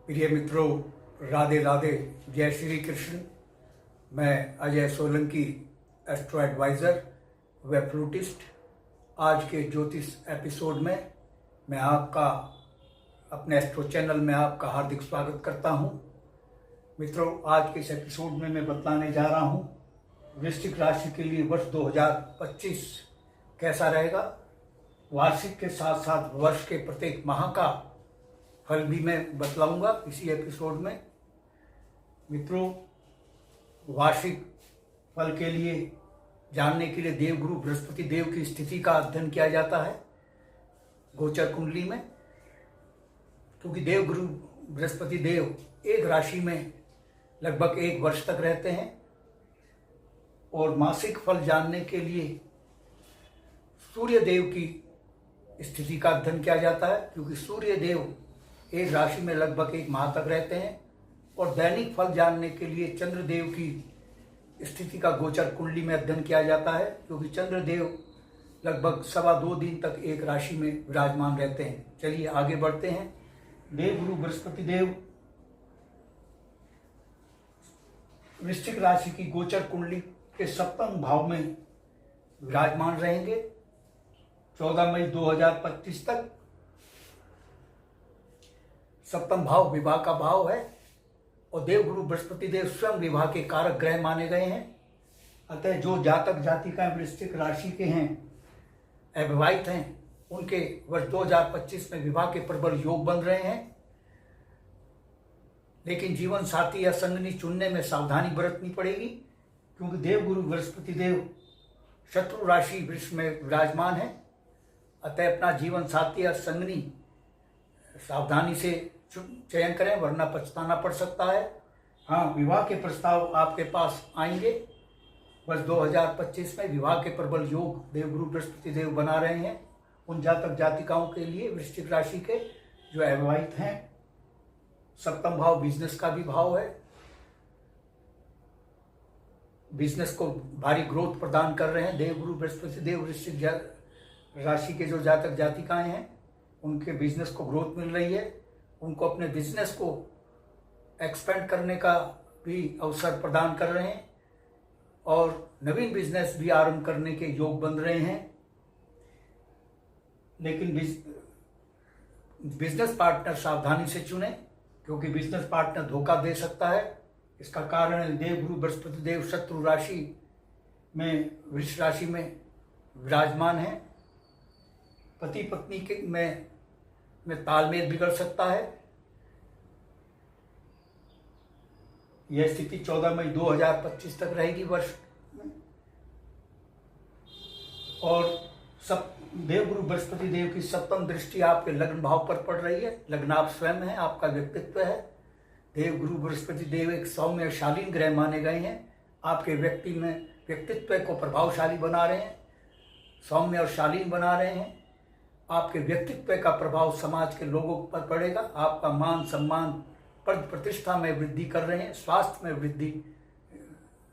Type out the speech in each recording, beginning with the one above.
प्रिय मित्रों, राधे राधे, जय श्री कृष्ण। मैं अजय सोलंकी, एस्ट्रो एडवाइज़र व फ्लूटिस्ट। आज के ज्योतिष एपिसोड में मैं आपका अपने एस्ट्रो चैनल में आपका हार्दिक स्वागत करता हूं। मित्रों, आज के इस एपिसोड में मैं बताने जा रहा हूं वृश्चिक राशि के लिए वर्ष 2025 कैसा रहेगा। वार्षिक के साथ साथ वर्ष के प्रत्येक माह का फल भी मैं बतलाऊंगा इसी एपिसोड में। मित्रों, वार्षिक फल के लिए जानने के लिए देवगुरु बृहस्पति देव की स्थिति का अध्ययन किया जाता है गोचर कुंडली में, क्योंकि देवगुरु बृहस्पति देव एक राशि में लगभग एक वर्ष तक रहते हैं। और मासिक फल जानने के लिए सूर्य देव की स्थिति का अध्ययन किया जाता है, क्योंकि सूर्य देव एक राशि में लगभग एक माह तक रहते हैं। और दैनिक फल जानने के लिए चंद्रदेव की स्थिति का गोचर कुंडली में अध्ययन किया जाता है, क्योंकि चंद्रदेव लगभग 2.25 दिन तक एक राशि में विराजमान रहते हैं। चलिए आगे बढ़ते हैं। देवगुरु बृहस्पति देव वृश्चिक राशि की गोचर कुंडली के सप्तम भाव में विराजमान रहेंगे 14 मई 2025 तक। सप्तम भाव विवाह का भाव है और देवगुरु बृहस्पति देव स्वयं विवाह के कारक ग्रह माने गए हैं। अतः जो जातक जातिकाएं वृश्चिक राशि के हैं, अविवाहित हैं, उनके वर्ष 2025 में विवाह के प्रबल योग बन रहे हैं। लेकिन जीवन साथी या संगनी चुनने में सावधानी बरतनी पड़ेगी, क्योंकि देवगुरु बृहस्पति देव शत्रु राशि वृष में विराजमान है। अतः अपना जीवन साथी या संगनी सावधानी से चयन करें, वरना पछताना पड़ सकता है। हाँ, विवाह के प्रस्ताव आपके पास आएंगे। वर्ष 2025 में विवाह के प्रबल योग देवगुरु बृहस्पति देव बना रहे हैं उन जातक जातिकाओं के लिए वृश्चिक राशि के जो अविवाहित हैं। सप्तम भाव बिजनेस का भी भाव है। बिजनेस को भारी ग्रोथ प्रदान कर रहे हैं देवगुरु बृहस्पति देव। वृश्चिक राशि के जो जातक जातिकाएं हैं, उनके बिजनेस को ग्रोथ मिल रही है। उनको अपने बिजनेस को एक्सपेंड करने का भी अवसर प्रदान कर रहे हैं और नवीन बिजनेस भी आरंभ करने के योग बन रहे हैं। लेकिन बिजनेस पार्टनर सावधानी से चुनें, क्योंकि बिजनेस पार्टनर धोखा दे सकता है। इसका कारण देवगुरु बृहस्पति देव शत्रु राशि में वृष राशि में विराजमान है। पति पत्नी के में तालमेल बिगड़ सकता है। यह स्थिति 14 मई 2025 तक रहेगी वर्ष में। और देवगुरु बृहस्पति देव की सप्तम दृष्टि आपके लग्न भाव पर पड़ रही है। लग्न आप स्वयं है, आपका व्यक्तित्व है। देवगुरु बृहस्पति देव एक सौम्य और शालीन ग्रह माने गए हैं। आपके व्यक्तित्व को प्रभावशाली बना रहे हैं, सौम्य और शालीन बना रहे हैं। आपके व्यक्तित्व का प्रभाव समाज के लोगों पर पड़ेगा। आपका मान सम्मान पद प्रतिष्ठा में वृद्धि कर रहे हैं। स्वास्थ्य में वृद्धि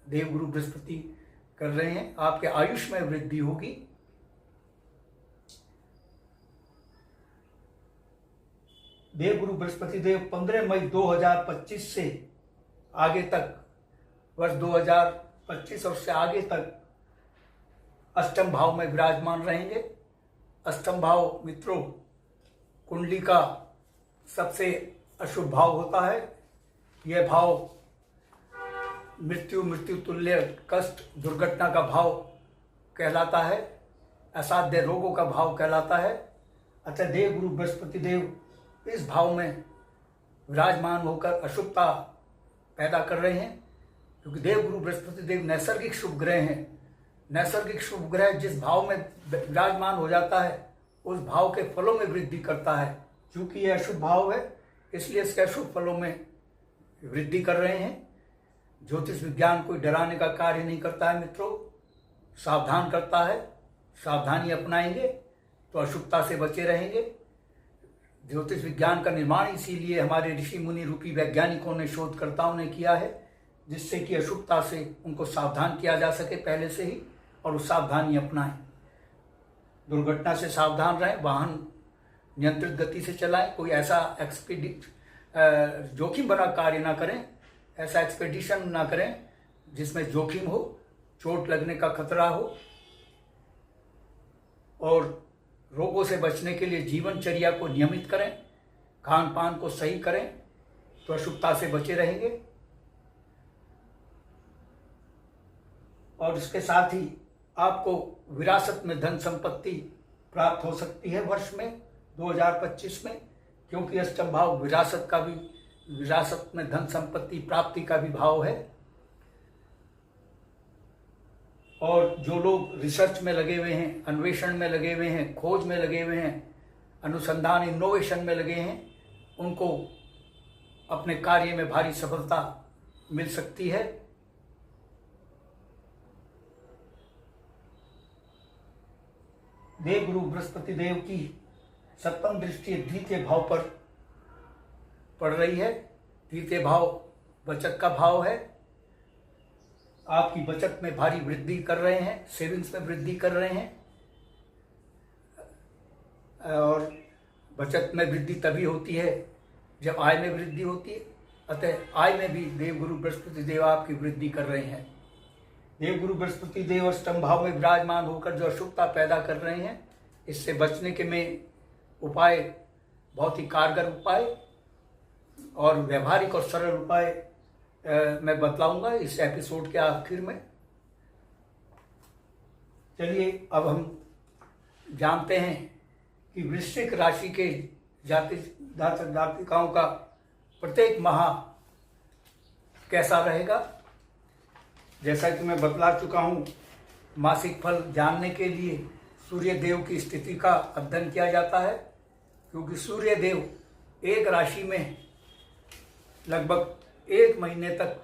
देवगुरु बृहस्पति कर रहे हैं। आपके आयुष में वृद्धि होगी। देवगुरु बृहस्पति देव 15 मई 2025 से आगे तक, वर्ष 2025 और से आगे तक अष्टम भाव में विराजमान रहेंगे। अष्टम भाव मित्रों कुंडली का सबसे अशुभ भाव होता है। यह भाव मृत्यु तुल्य कष्ट दुर्घटना का भाव कहलाता है, असाध्य रोगों का भाव कहलाता है। अतः देवगुरु बृहस्पति देव इस भाव में विराजमान होकर अशुभता पैदा कर रहे हैं, क्योंकि देवगुरु बृहस्पति देव नैसर्गिक शुभ ग्रह हैं। नैसर्गिक शुभ ग्रह जिस भाव में विराजमान हो जाता है, उस भाव के फलों में वृद्धि करता है। क्योंकि यह अशुभ भाव है, इसलिए इसके अशुभ फलों में वृद्धि कर रहे हैं। ज्योतिष विज्ञान कोई डराने का कार्य नहीं करता है मित्रों, सावधान करता है। सावधानी अपनाएंगे तो अशुभता से बचे रहेंगे। ज्योतिष विज्ञान का निर्माण इसीलिए हमारे ऋषि मुनि रूपी वैज्ञानिकों ने, शोधकर्ताओं ने किया है, जिससे कि अशुभता से उनको सावधान किया जा सके पहले से ही, और वो सावधानी अपनाएं। दुर्घटना से सावधान रहें, वाहन नियंत्रित गति से चलाएं। कोई ऐसा जोखिम भरा कार्य ना करें, ऐसा एक्सपेडिशन ना करें जिसमें जोखिम हो, चोट लगने का खतरा हो। और रोगों से बचने के लिए जीवनचर्या को नियमित करें, खान पान को सही करें तो अशुभता से बचे रहेंगे। और इसके साथ ही आपको विरासत में धन संपत्ति प्राप्त हो सकती है वर्ष में 2025 में, क्योंकि अष्टम भाव विरासत में धन संपत्ति प्राप्ति का भी भाव है। और जो लोग रिसर्च में लगे हुए हैं, अन्वेषण में लगे हुए हैं, खोज में लगे हुए हैं, अनुसंधान इनोवेशन में लगे हैं, उनको अपने कार्य में भारी सफलता मिल सकती है। देवगुरु बृहस्पति देव की सप्तम दृष्टि द्वितीय भाव पर पड़ रही है। द्वितीय भाव बचत का भाव है। आपकी बचत में भारी वृद्धि कर रहे हैं, सेविंग्स में वृद्धि कर रहे हैं। और बचत में वृद्धि तभी होती है जब आय में वृद्धि होती है। अतः आय में भी देवगुरु बृहस्पति देव आपकी वृद्धि कर रहे हैं। देवगुरु बृहस्पति देव अष्टम भाव में विराजमान होकर जो अशुभता पैदा कर रहे हैं, इससे बचने के में उपाय, बहुत ही कारगर उपाय और व्यवहारिक और सरल उपाय मैं बतलाऊंगा इस एपिसोड के आखिर में। चलिए अब हम जानते हैं कि वृश्चिक राशि के जातक जातिकाओं का प्रत्येक माह कैसा रहेगा। जैसा कि मैं बतला चुका हूँ, मासिक फल जानने के लिए सूर्य देव की स्थिति का अध्ययन किया जाता है, क्योंकि सूर्य देव एक राशि में लगभग 1 महीने तक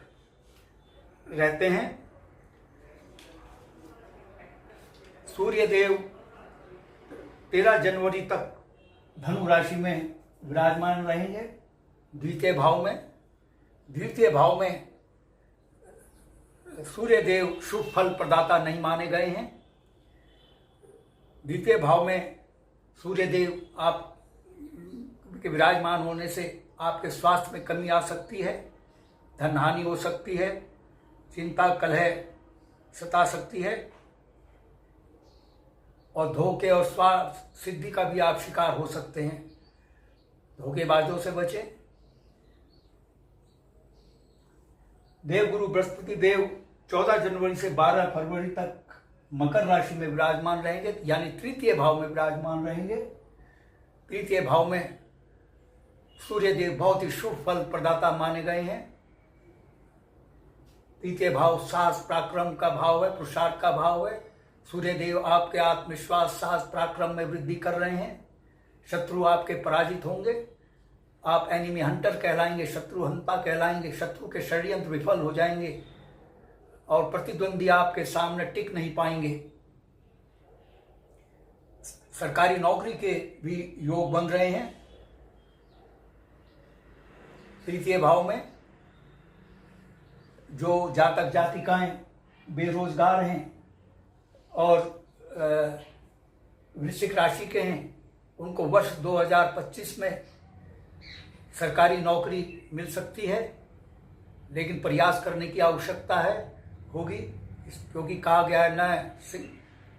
रहते हैं। सूर्य देव 13 जनवरी तक धनु राशि में विराजमान रहेंगे द्वितीय भाव में। द्वितीय भाव में सूर्य देव शुभ फल प्रदाता नहीं माने गए हैं। द्वितीय भाव में सूर्य देव आप के विराजमान होने से आपके स्वास्थ्य में कमी आ सकती है, धन हानि हो सकती है, चिंता कलह सता सकती है और धोखे और स्वार्थ सिद्धि का भी आप शिकार हो सकते हैं। धोखेबाजों से बचें। देवगुरु बृहस्पति देव 14 जनवरी से 12 फरवरी तक मकर राशि में विराजमान रहेंगे, यानी तृतीय भाव में विराजमान रहेंगे। तृतीय भाव में सूर्य देव बहुत ही शुभ फल प्रदाता माने गए हैं। तृतीय भाव साहस पराक्रम का भाव है, पुरुषार्थ का भाव है। सूर्य देव आपके आत्मविश्वास, साहस, पराक्रम में वृद्धि कर रहे हैं। शत्रु आपके पराजित होंगे। आप एनिमी हंटर कहलाएंगे, शत्रु हंता कहलाएंगे। शत्रु के षड्यंत्र विफल हो जाएंगे और प्रतिद्वंदी आपके सामने टिक नहीं पाएंगे। सरकारी नौकरी के भी योग बन रहे हैं तृतीय भाव में। जो जातक जातिकाएं बेरोजगार हैं और वृश्चिक राशि के हैं, उनको वर्ष 2025 में सरकारी नौकरी मिल सकती है, लेकिन प्रयास करने की आवश्यकता होगी, क्योंकि कहा गया है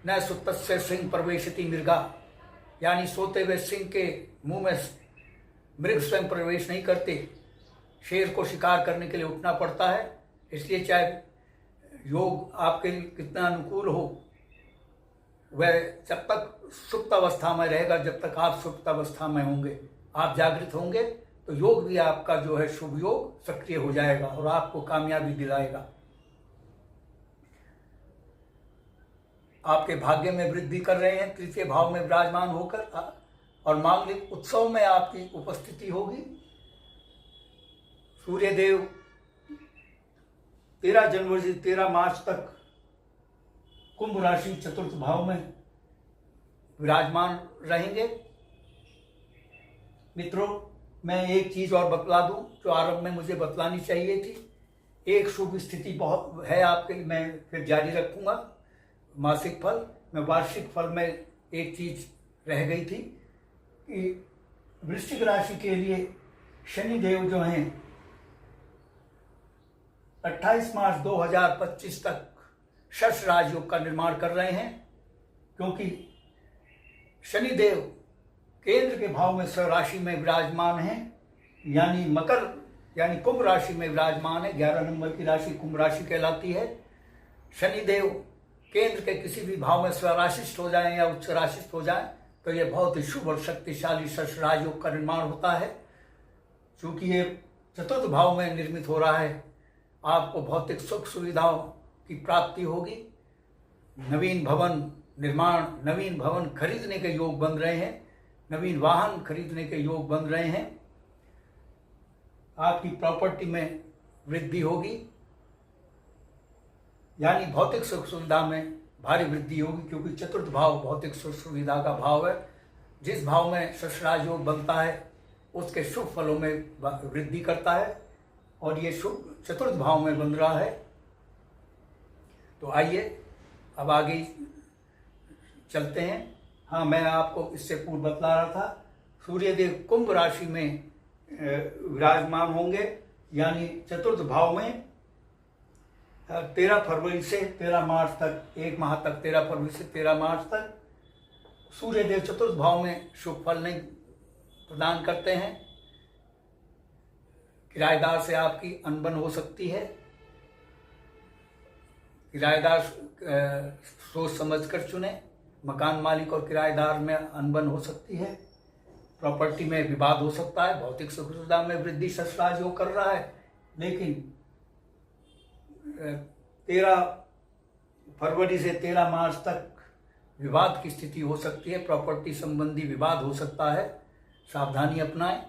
न सुतस्य सिंह प्रवेशति मृगा, यानी सोते हुए सिंह के मुंह में मृग स्वयं प्रवेश नहीं करते। शेर को शिकार करने के लिए उठना पड़ता है। इसलिए चाहे योग आपके लिए कितना अनुकूल हो, वह जब तक सुप्त अवस्था में रहेगा, जब तक आप सुप्त अवस्था में होंगे, आप जागृत होंगे, तो योग भी आपका जो है शुभ योग सक्रिय हो जाएगा और आपको कामयाबी दिलाएगा। आपके भाग्य में वृद्धि कर रहे हैं तृतीय भाव में विराजमान होकर, और मांगलिक उत्सव में आपकी उपस्थिति होगी। सूर्य देव 13 जनवरी से 13 मार्च तक कुंभ राशि चतुर्थ भाव में विराजमान रहेंगे। मित्रों, मैं एक चीज और बतला दूं जो आरंभ में मुझे बतलानी चाहिए थी। एक शुभ स्थिति बहुत है आपके लिए, मैं फिर जारी रखूंगा मासिक फल में। वार्षिक फल में एक चीज रह गई थी कि वृश्चिक राशि के लिए शनि देव जो हैं 28 मार्च 2025 तक शश राजयोग का निर्माण कर रहे हैं, क्योंकि शनि देव केंद्र के भाव में स्वराशि में विराजमान हैं, यानी मकर यानी कुंभ राशि में विराजमान है। 11 नंबर की राशि कुंभ राशि कहलाती है। शनि देव केंद्र के किसी भी भाव में स्वराशिष्ट हो जाएं या उच्च राशिष्ट हो जाएं तो ये बहुत ही शुभ और शक्तिशाली शश राजयोग का निर्माण होता है। क्योंकि ये चतुर्थ भाव में निर्मित हो रहा है, आपको भौतिक सुख सुविधाओं की प्राप्ति होगी। नवीन भवन निर्माण, नवीन भवन खरीदने के योग बन रहे हैं, नवीन वाहन खरीदने के योग बन रहे हैं। आपकी प्रॉपर्टी में वृद्धि होगी, यानी भौतिक सुख सुविधा में भारी वृद्धि होगी, क्योंकि चतुर्थ भाव भौतिक सुख सुविधा का भाव है। जिस भाव में शश राजयोग बनता है उसके शुभ फलों में वृद्धि करता है, और ये शुभ चतुर्थ भाव में बन रहा है। तो आइए अब आगे चलते हैं। हाँ, मैं आपको इससे पूर्व बतला रहा था, सूर्यदेव कुंभ राशि में विराजमान होंगे, यानी चतुर्थ भाव में 13 फरवरी से 13 मार्च तक, एक माह तक, 13 फरवरी से 13 मार्च तक सूर्यदेव चतुर्थ भाव में शुभ फल नहीं प्रदान करते हैं। किराएदार से आपकी अनबन हो सकती है। किराएदार सोच समझकर चुने। मकान मालिक और किराएदार में अनबन हो सकती है। प्रॉपर्टी में विवाद हो सकता है। भौतिक सुख सुविधा में वृद्धि शश राजयोग कर रहा है, लेकिन 13 फरवरी से 13 मार्च तक विवाद की स्थिति हो सकती है। प्रॉपर्टी संबंधी विवाद हो सकता है, सावधानी अपनाएं।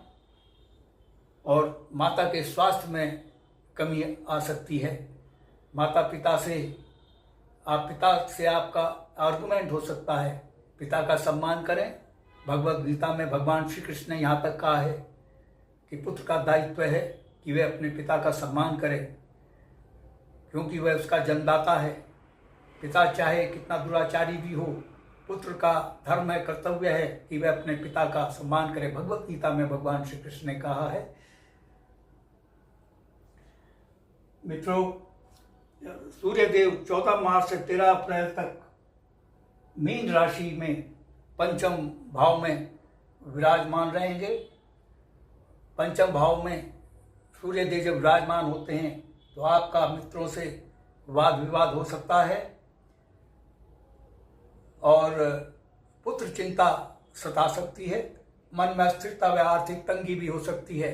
और माता के स्वास्थ्य में कमी आ सकती है। माता पिता से आपका आर्गुमेंट हो सकता है। पिता का सम्मान करें। भगवत गीता में भगवान श्री कृष्ण ने यहाँ तक कहा है कि पुत्र का दायित्व है कि वह अपने पिता का सम्मान करे, क्योंकि वह उसका जन्मदाता है। पिता चाहे कितना दुराचारी भी हो, पुत्र का धर्म है, कर्तव्य है कि वह अपने पिता का सम्मान करे। भगवत गीता में भगवान श्री कृष्ण ने कहा है। मित्रों, सूर्यदेव 14 मार्च से 13 अप्रैल तक मीन राशि में पंचम भाव में विराजमान रहेंगे। पंचम भाव में सूर्यदेव जब विराजमान होते हैं तो आपका मित्रों से वाद विवाद हो सकता है, और पुत्र चिंता सता सकती है। मन में अस्थिरता व आर्थिक तंगी भी हो सकती है।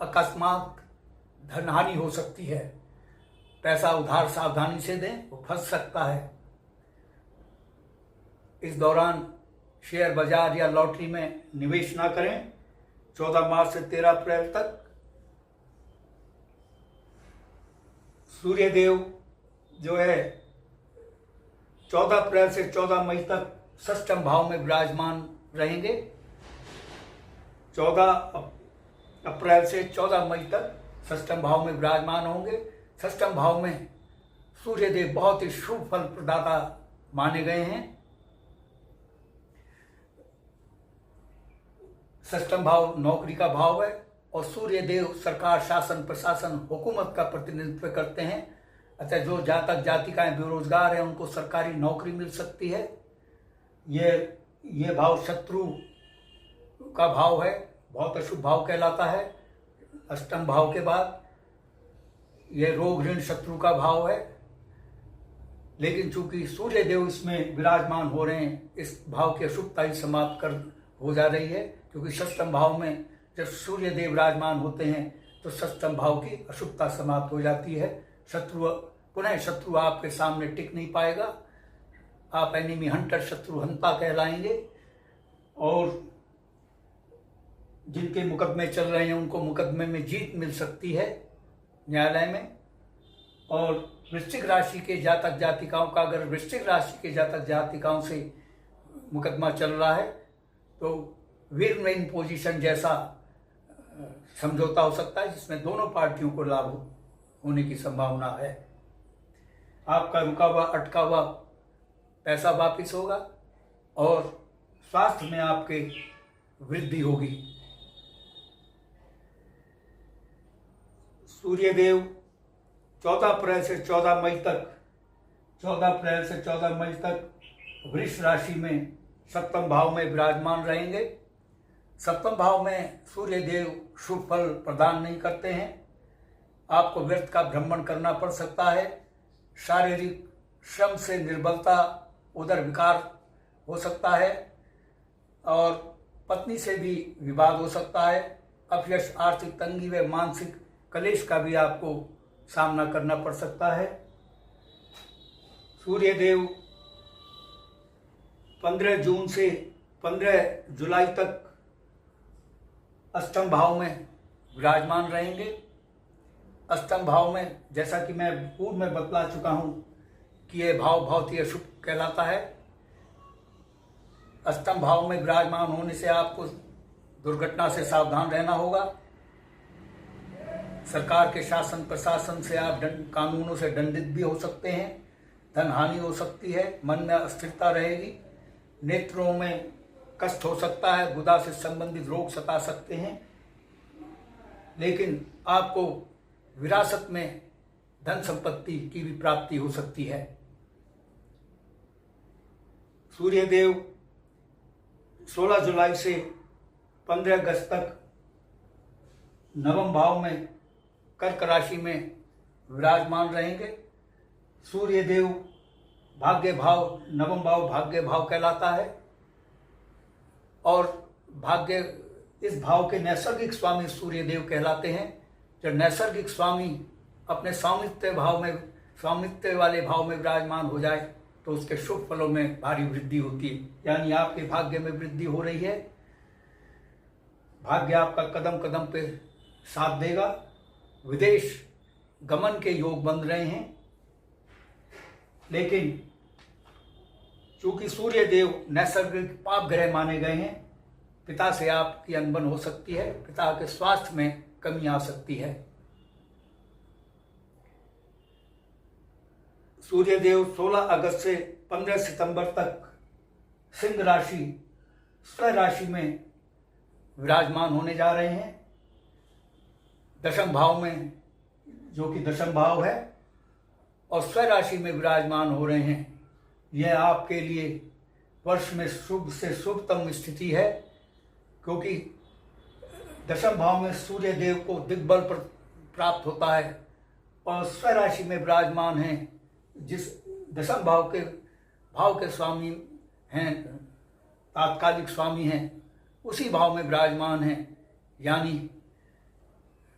अकस्मात धनहानि हो सकती है। पैसा उधार सावधानी से दें, वो फंस सकता है। इस दौरान शेयर बाजार या लॉटरी में निवेश ना करें। 14 मार्च से 13 अप्रैल तक सूर्यदेव जो है 14 अप्रैल से 14 मई तक षष्ठम भाव में विराजमान रहेंगे। 14 अप्रैल से 14 मई तक षष्ठम भाव में विराजमान होंगे। षष्ठम भाव में सूर्यदेव बहुत ही शुभ फल प्रदाता माने गए हैं। षष्ठम भाव नौकरी का भाव है, और सूर्यदेव सरकार, शासन, प्रशासन, हुकूमत का प्रतिनिधित्व करते हैं। अतः जो जातक जातिकाएं बेरोजगार हैं उनको सरकारी नौकरी मिल सकती है। ये भाव शत्रु का भाव है, बहुत अशुभ भाव कहलाता है। अष्टम भाव के बाद ये रोग ऋण शत्रु का भाव है, लेकिन चूंकि सूर्यदेव इसमें विराजमान हो रहे हैं, इस भाव की अशुभता ही समाप्त कर हो जा रही है। क्योंकि षष्ठम भाव में जब सूर्यदेव विराजमान होते हैं तो षष्ठम भाव की अशुभता समाप्त हो जाती है। शत्रु आपके सामने टिक नहीं पाएगा। आप एनिमी हंटर, शत्रु हंता कहलाएंगे। और जिनके मुकदमे चल रहे हैं उनको मुकदमे में जीत मिल सकती है न्यायालय में। और वृश्चिक राशि के जातक जातिकाओं का, अगर वृश्चिक राशि के जातक जातिकाओं से मुकदमा चल रहा है तो विन विन पोजीशन जैसा समझौता हो सकता है, जिसमें दोनों पार्टियों को लाभ होने की संभावना है। आपका रुका हुआ, अटका हुआ पैसा वापिस होगा, और स्वास्थ्य में आपके वृद्धि होगी। सूर्यदेव 14 अप्रैल से 14 मई तक 14 अप्रैल से 14 मई तक वृष राशि में सप्तम भाव में विराजमान रहेंगे। सप्तम भाव में सूर्यदेव शुभ फल प्रदान नहीं करते हैं। आपको व्यर्थ का भ्रमण करना पड़ सकता है। शारीरिक श्रम से निर्बलता, उदर विकार हो सकता है और पत्नी से भी विवाद हो सकता है। अपयश, आर्थिक तंगी व मानसिक कलेश का भी आपको सामना करना पड़ सकता है। सूर्यदेव 15 जून से 15 जुलाई तक अष्टम भाव में विराजमान रहेंगे। अष्टम भाव में, जैसा कि मैं पूर्व में बतला चुका हूं कि यह भाव बहुत ही अशुभ कहलाता है। अष्टम भाव में विराजमान होने से आपको दुर्घटना से सावधान रहना होगा। सरकार के शासन प्रशासन से आप कानूनों से दंडित भी हो सकते हैं। धन हानि हो सकती है। मन में अस्थिरता रहेगी। नेत्रों में कष्ट हो सकता है। गुदा से संबंधित रोग सता सकते हैं। लेकिन आपको विरासत में धन संपत्ति की भी प्राप्ति हो सकती है। सूर्यदेव 16 जुलाई से 15 अगस्त तक नवम भाव में कर्क राशि में विराजमान रहेंगे। सूर्यदेव भाग्य भाव, नवम भाव भाग्य भाव कहलाता है और भाग्य, इस भाव के नैसर्गिक स्वामी सूर्यदेव कहलाते हैं। जब नैसर्गिक स्वामी अपने स्वामित्व वाले भाव में विराजमान हो जाए तो उसके शुभ फलों में भारी वृद्धि होती है। यानी आपके भाग्य में वृद्धि हो रही है। भाग्य आपका कदम कदम पे साथ देगा। विदेश गमन के योग बन रहे हैं। लेकिन चूंकि सूर्यदेव नैसर्गिक पाप ग्रह माने गए हैं, पिता से आपकी अनबन हो सकती है। पिता के स्वास्थ्य में कमी आ सकती है। सूर्यदेव 16 अगस्त से 15 सितंबर तक सिंह राशि, स्वः राशि में विराजमान होने जा रहे हैं। दशम भाव में, जो कि दशम भाव है, और स्वः राशि में विराजमान हो रहे हैं। यह आपके लिए वर्ष में शुभ से शुभतम स्थिति है, क्योंकि दशम भाव में सूर्य देव को दिग्बल प्राप्त होता है और स्वः राशि में विराजमान हैं। जिस दशम भाव के स्वामी हैं, तात्कालिक स्वामी हैं, उसी भाव में विराजमान हैं। यानी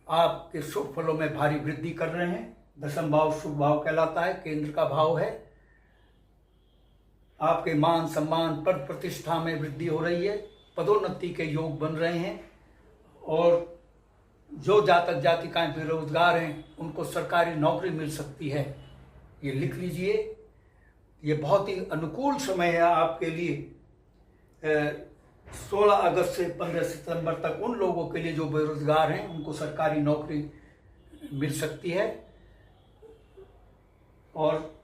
आपके शुभ फलों में भारी वृद्धि कर रहे हैं। दशम भाव शुभ भाव कहलाता है, केंद्र का भाव है। आपके मान सम्मान, पद प्रतिष्ठा में वृद्धि हो रही है। पदोन्नति के योग बन रहे हैं और जो जातक जातिकाएं बेरोजगार हैं उनको सरकारी नौकरी मिल सकती है। ये लिख लीजिए, ये बहुत ही अनुकूल समय है आपके लिए। 16 अगस्त से 15 सितंबर तक उन लोगों के लिए जो बेरोजगार हैं उनको सरकारी नौकरी मिल सकती है। और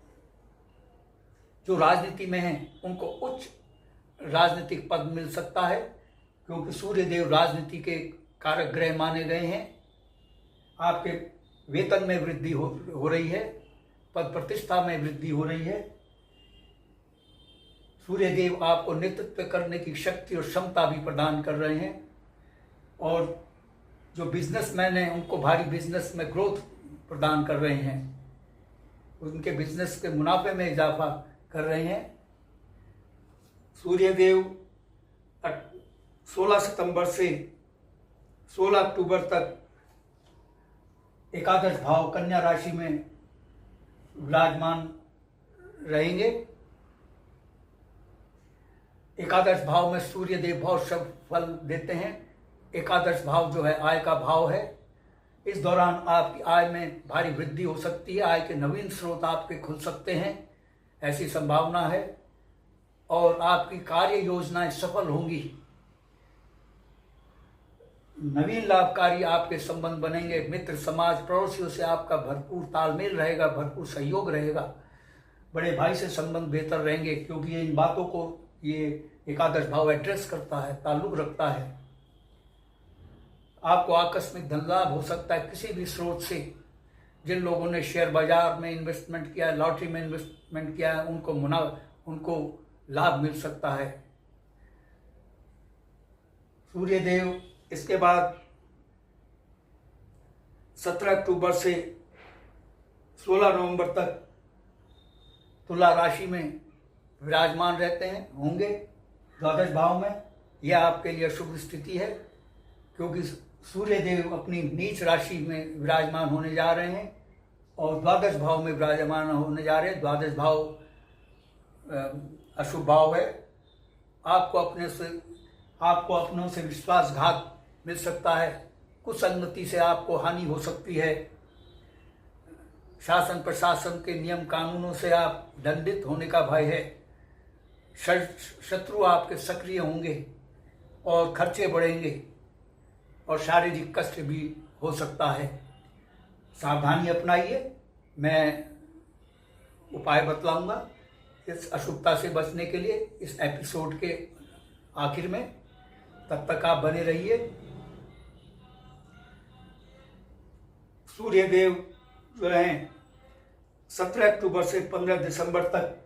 जो राजनीति में हैं उनको उच्च राजनीतिक पद मिल सकता है, क्योंकि सूर्यदेव राजनीति के कारक ग्रह माने गए हैं। आपके वेतन में वृद्धि हो रही है। पद प्रतिष्ठा में वृद्धि हो रही है। सूर्यदेव आपको नेतृत्व करने की शक्ति और क्षमता भी प्रदान कर रहे हैं। और जो बिजनेसमैन हैं उनको भारी बिजनेस में ग्रोथ प्रदान कर रहे हैं। उनके बिजनेस के मुनाफे में इजाफा कर रहे हैं। सूर्यदेव 16 सितंबर से 16 अक्टूबर तक एकादश भाव कन्या राशि में विराजमान रहेंगे। एकादश भाव में सूर्यदेव बहुत शुभ फल देते हैं। एकादश भाव जो है आय का भाव है। इस दौरान आपकी आय में भारी वृद्धि हो सकती है। आय के नवीन स्रोत आपके खुल सकते हैं, ऐसी संभावना है। और आपकी कार्य योजनाएं सफल होंगी। नवीन लाभकारी आपके संबंध बनेंगे। मित्र समाज, पड़ोसियों से आपका भरपूर तालमेल रहेगा, भरपूर सहयोग रहेगा। बड़े भाई से संबंध बेहतर रहेंगे, क्योंकि ये इन बातों को ये एकादश भाव एड्रेस करता है, ताल्लुक रखता है। आपको आकस्मिक धन लाभ हो सकता है किसी भी स्रोत से। जिन लोगों ने शेयर बाजार में इन्वेस्टमेंट किया है, लॉटरी में इन्वेस्टमेंट किया है, उनको लाभ मिल सकता है। सूर्य देव इसके बाद 17 अक्टूबर से 16 नवंबर तक तुला राशि में विराजमान रहते हैं, होंगे द्वादश भाव में। यह आपके लिए शुभ स्थिति है, क्योंकि सूर्य देव अपनी नीच राशि में विराजमान होने जा रहे हैं और द्वादश भाव में विराजमान होने जा रहे हैं। द्वादश भाव अशुभ भाव है। आपको अपनों से विश्वासघात मिल सकता है। कुसंगति से आपको हानि हो सकती है। शासन प्रशासन के नियम कानूनों से आप दंडित होने का भय है। शत्रु आपके सक्रिय होंगे और खर्चे बढ़ेंगे और शारीरिक कष्ट भी हो सकता है। सावधानी अपनाइए। मैं उपाय बतलाऊंगा इस अशुभता से बचने के लिए इस एपिसोड के आखिर में। तब तक आप बने रहिए। सूर्य देव जो हैं 17 अक्टूबर से 15 दिसंबर तक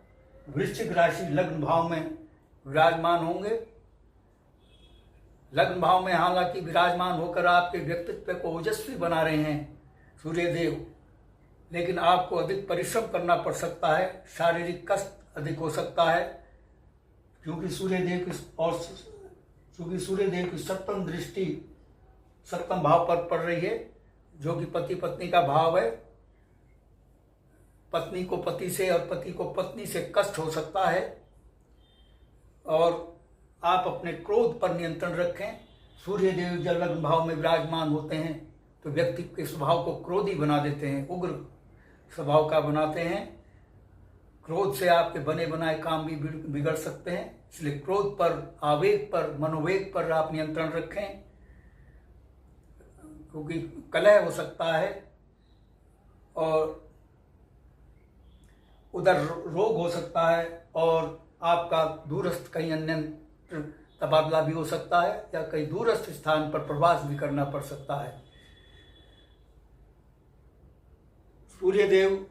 वृश्चिक राशि लग्न भाव में विराजमान होंगे। लग्न भाव में हालांकि विराजमान होकर आपके व्यक्तित्व को ओजस्वी बना रहे हैं सूर्य देव, लेकिन आपको अधिक परिश्रम करना पड़ सकता है। शारीरिक कष्ट अधिक हो सकता है, क्योंकि सूर्य देव की सप्तम दृष्टि सप्तम भाव पर पड़ रही है, जो कि पति पत्नी का भाव है। पत्नी को पति से और पति को पत्नी से कष्ट हो सकता है। और आप अपने क्रोध पर नियंत्रण रखें। सूर्य देव जब लग्न भाव में विराजमान होते हैं तो व्यक्ति के स्वभाव को क्रोधी बना देते हैं, उग्र स्वभाव का बनाते हैं। क्रोध से आपके बने बनाए काम भी बिगड़ सकते हैं। इसलिए क्रोध पर, आवेग पर, मनोवेग पर आप नियंत्रण रखें, क्योंकि कलह हो सकता है और उधर रोग हो सकता है और आपका दूरस्थ कहीं अन्य तबादला भी हो सकता है या कहीं दूरस्थ स्थान पर प्रवास भी करना पड़ सकता है। सूर्य देव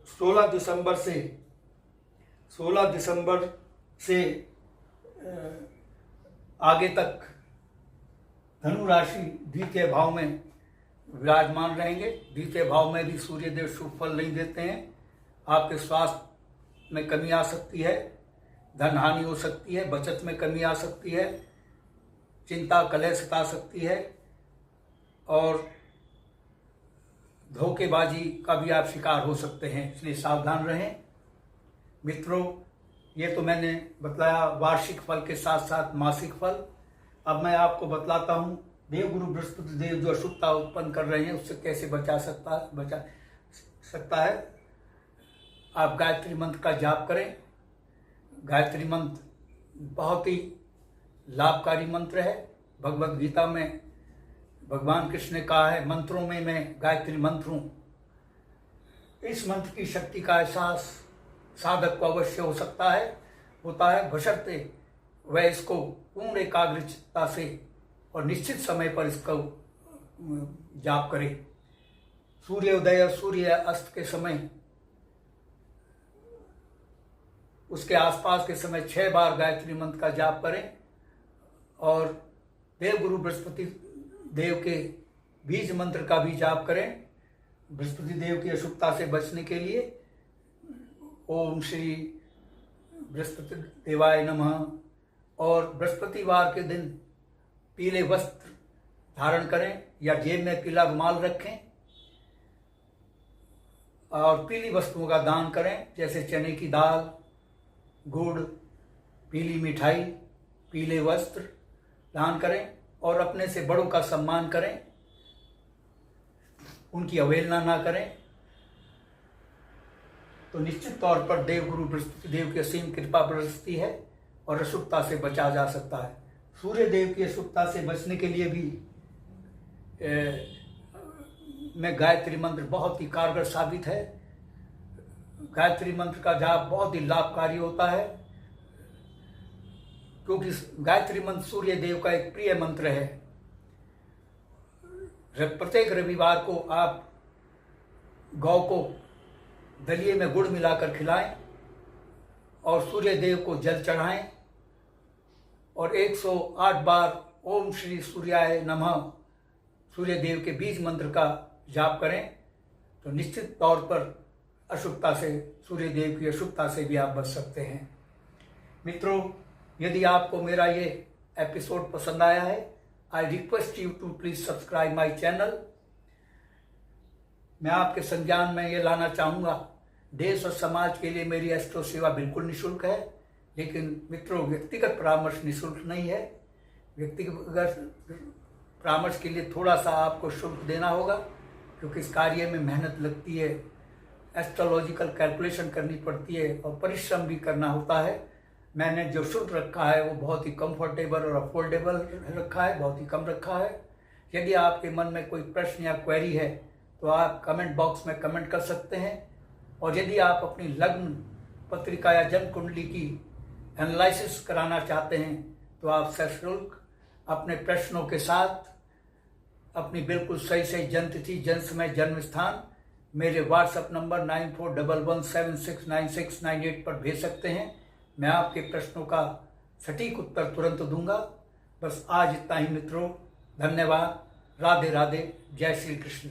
16 दिसंबर से आगे तक धनु राशि द्वितीय भाव में विराजमान रहेंगे। द्वितीय भाव में भी सूर्य देव शुभ फल नहीं देते हैं। आपके स्वास्थ्य में कमी आ सकती है, धन हानि हो सकती है, बचत में कमी आ सकती है, चिंता कलह सता सकती है और धोखेबाजी का भी आप शिकार हो सकते हैं। इसलिए सावधान रहें मित्रों। ये तो मैंने बतलाया वार्षिक फल के साथ साथ मासिक फल। अब मैं आपको बतलाता हूँ देवगुरु बृहस्पति देव जो अशुभता उत्पन्न कर रहे हैं उससे कैसे बचा सकता है। आप गायत्री मंत्र का जाप करें। गायत्री मंत्र बहुत ही लाभकारी मंत्र है। भगवद गीता में भगवान कृष्ण ने कहा है, मंत्रों में मैं गायत्री मंत्र हूँ। इस मंत्र की शक्ति का एहसास साधक को अवश्य होता है, बशर्ते वह इसको पूर्ण एकाग्रचित्ता से और निश्चित समय पर इसका जाप करे। सूर्योदय और सूर्य अस्त के समय, उसके आसपास के समय 6 बार गायत्री मंत्र का जाप करें और देवगुरु बृहस्पति देव के बीज मंत्र का भी जाप करें। बृहस्पति देव की अशुभता से बचने के लिए ओम श्री बृहस्पति देवाय नमः। और बृहस्पतिवार के दिन पीले वस्त्र धारण करें या जेब में पीला रुमाल रखें और पीली वस्तुओं का दान करें, जैसे चने की दाल, गुड़, पीली मिठाई, पीले वस्त्र दान करें और अपने से बड़ों का सम्मान करें, उनकी अवहेलना ना करें। तो निश्चित तौर पर देवगुरु बृहस्पति देव की असीम कृपा बरसती है और अशुभता से बचा जा सकता है। सूर्य देव की अशुभता से बचने के लिए भी में गायत्री मंत्र बहुत ही कारगर साबित है। गायत्री मंत्र का जाप बहुत ही लाभकारी होता है। क्योंकि गायत्री मंत्र सूर्य देव का एक प्रिय मंत्र है। प्रत्येक रविवार को आप गौ को दलिए में गुड़ मिलाकर खिलाएं और सूर्य देव को जल चढ़ाएं और 108 बार ओम श्री सूर्याय नमः सूर्य देव के बीज मंत्र का जाप करें तो निश्चित तौर पर अशुभता से, सूर्य देव की अशुभता से भी आप बच सकते हैं। मित्रों, यदि आपको मेरा ये एपिसोड पसंद आया है, I request you to please subscribe my channel. मैं आपके संज्ञान में ये लाना चाहूँगा, देश और समाज के लिए मेरी एस्ट्रो सेवा बिल्कुल निःशुल्क है, लेकिन मित्रों व्यक्तिगत परामर्श निःशुल्क नहीं है। व्यक्तिगत परामर्श के लिए थोड़ा सा आपको शुल्क देना होगा, क्योंकि इस कार्य में मेहनत लगती है, एस्ट्रोलॉजिकल कैलकुलेशन करनी पड़ती है और परिश्रम भी करना होता है। मैंने जो शुल्क रखा है वो बहुत ही कंफर्टेबल और अफोर्डेबल रखा है, बहुत ही कम रखा है। यदि आपके मन में कोई प्रश्न या क्वेरी है तो आप कमेंट बॉक्स में कमेंट कर सकते हैं, और यदि आप अपनी लग्न पत्रिका या जन्म कुंडली की एनालिसिस कराना चाहते हैं तो आप सशुल्क अपने प्रश्नों के साथ अपनी बिल्कुल सही जन्मतिथि, जन्म समय, जन्म स्थान मेरे व्हाट्सएप नंबर 9411769698 पर भेज सकते हैं। मैं आपके प्रश्नों का सटीक उत्तर तुरंत दूंगा। बस आज इतना ही मित्रों, धन्यवाद। राधे राधे, जय श्री कृष्ण।